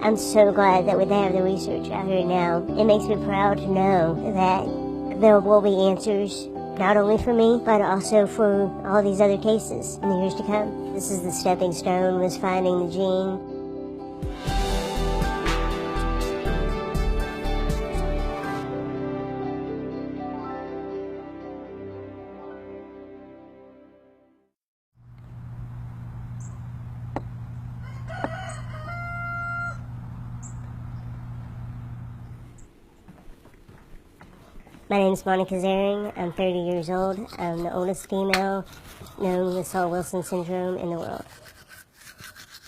I'm so glad that they have the research out here now. It makes me proud to know that there will be answers, not only for me, but also for all these other cases in the years to come. This is the stepping stone, was finding the gene. My name is Monica Zering. I'm 30 years old. I'm the oldest female known with Saul-Wilson syndrome in the world.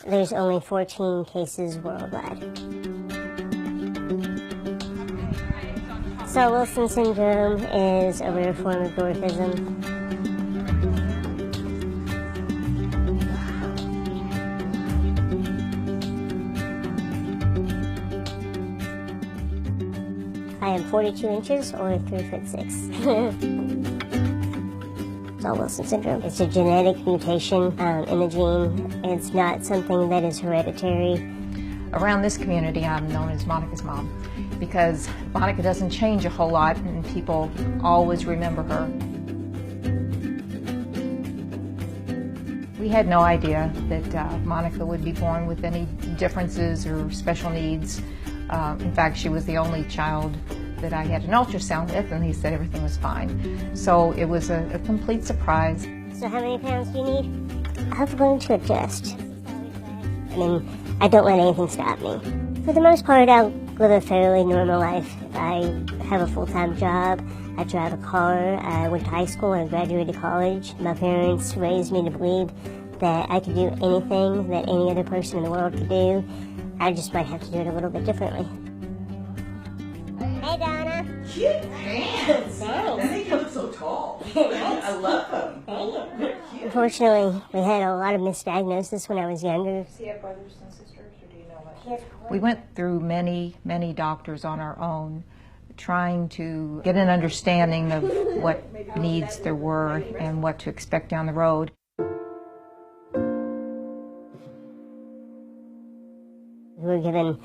There's only 14 cases worldwide. Saul-Wilson syndrome is a rare form of dwarfism. I am 42 inches or 3'6". Saul-Wilson syndrome. It's a genetic mutation in the gene. It's not something that is hereditary. Around this community, I'm known as Monica's mom because Monica doesn't change a whole lot and people always remember her. We had no idea that Monica would be born with any differences or special needs. In fact, she was the only child that I had an ultrasound with, and he said everything was fine. So it was a complete surprise. So how many pounds do you need? I've learned to adjust. I mean, I don't let anything stop me. For the most part, I'll live a fairly normal life. I have a full-time job. I drive a car. I went to high school and graduated college. My parents raised me to believe that I could do anything that any other person in the world could do. I just might have to do it a little bit differently. Hey, Donna. Cute hands. I think you look so tall. I love them. Unfortunately, we had a lot of misdiagnosis when I was younger. Do you have brothers and sisters, or do you know much? We went through many, many doctors on our own, trying to get an understanding of what needs there were and what to expect down the road. We were given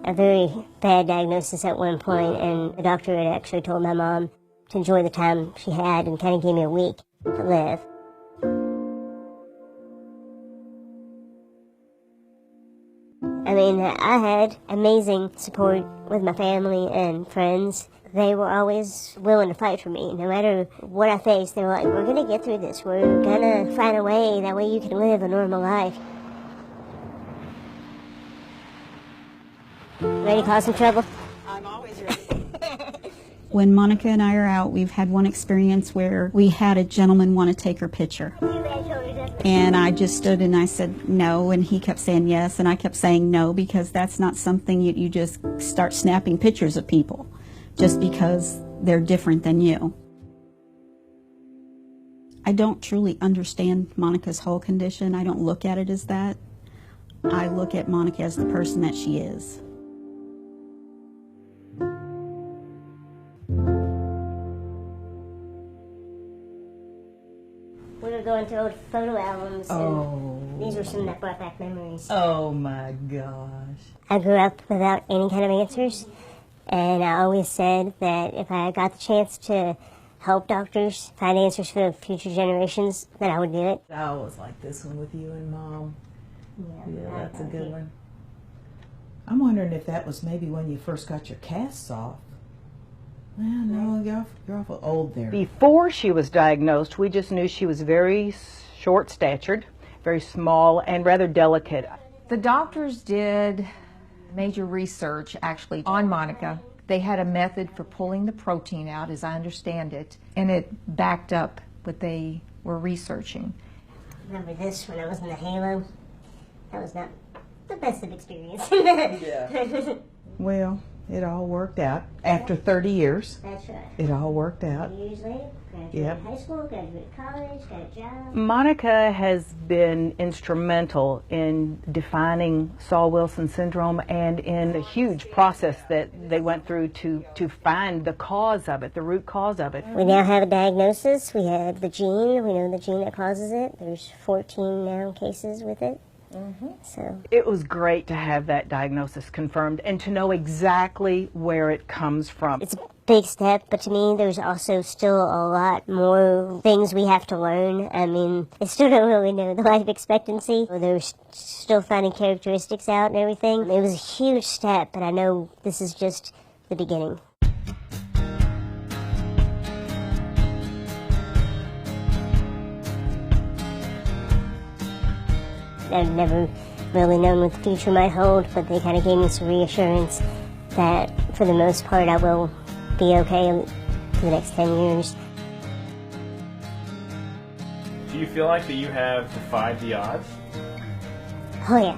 a very bad diagnosis at one point, and the doctor had actually told my mom to enjoy the time she had and kind of gave me a week to live. I mean, I had amazing support with my family and friends. They were always willing to fight for me. No matter what I faced, they were like, we're going to get through this. We're going to find a way. That way you can live a normal life. Ready to cause some trouble? I'm always ready. When Monica and I are out, we've had one experience where we had a gentleman want to take her picture. And I just stood and I said no, and he kept saying yes, and I kept saying no, because that's not something you just start snapping pictures of people just because they're different than you. I don't truly understand Monica's whole condition. I don't look at it as that. I look at Monica as the person that she is. We were going through old photo albums, and these were some that brought back memories. Oh my gosh. I grew up without any kind of answers, and I always said that if I got the chance to help doctors find answers for future generations, that I would do it. I always like this one with you and Mom. Yeah, that's a good one. I'm wondering if that was maybe when you first got your casts off. Well, no, you're awful old there. Before she was diagnosed, we just knew she was very short-statured, very small, and rather delicate. The doctors did major research, actually, on Monica. They had a method for pulling the protein out, as I understand it, and it backed up what they were researching. Remember this when I was in the Halo? That was not the best of experience. Yeah. Well, it all worked out. After 30 years, That's right. it all worked out. 3 years later, graduated high school, graduated college, got a job. Monica has been instrumental in defining Saul-Wilson syndrome and in a huge process that they went through to find the cause of it, the root cause of it. We now have a diagnosis. We have the gene. We know the gene that causes it. There's 14 now cases with it. So It was great to have that diagnosis confirmed and to know exactly where it comes from. it's a big step, but to me there's also still a lot more things we have to learn. I mean, I still don't really know the life expectancy. They're still finding characteristics out and everything. It was a huge step, but I know this is just the beginning. I've never really known what the future might hold, but they kind of gave me some reassurance that for the most part I will be okay for the next 10 years. Do you feel like that you have defied the odds? Oh yeah,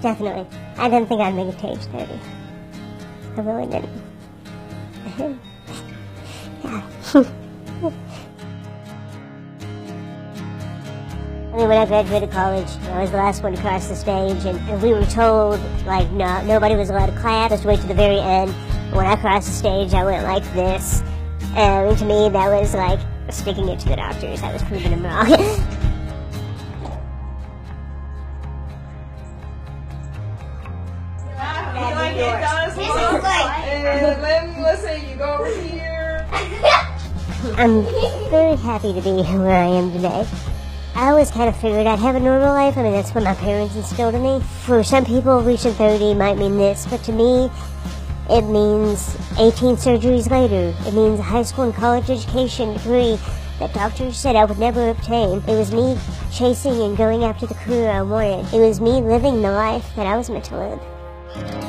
definitely. I didn't think I'd make it to age 30. I really didn't. Yeah. I mean, when I graduated college, I was the last one to cross the stage, and we were told, like, no, nobody was allowed to clap, just wait to the very end. When I crossed the stage, I went like this, and to me, that was like sticking it to the doctors. I was proving them wrong. Listen, you go over here. I'm very happy to be where I am today. I always kind of figured I'd have a normal life. I mean, that's what my parents instilled in me. For some people, reaching 30 might mean this, but to me, it means 18 surgeries later. It means a high school and college education degree that doctors said I would never obtain. It was me chasing and going after the career I wanted. It was me living the life that I was meant to live.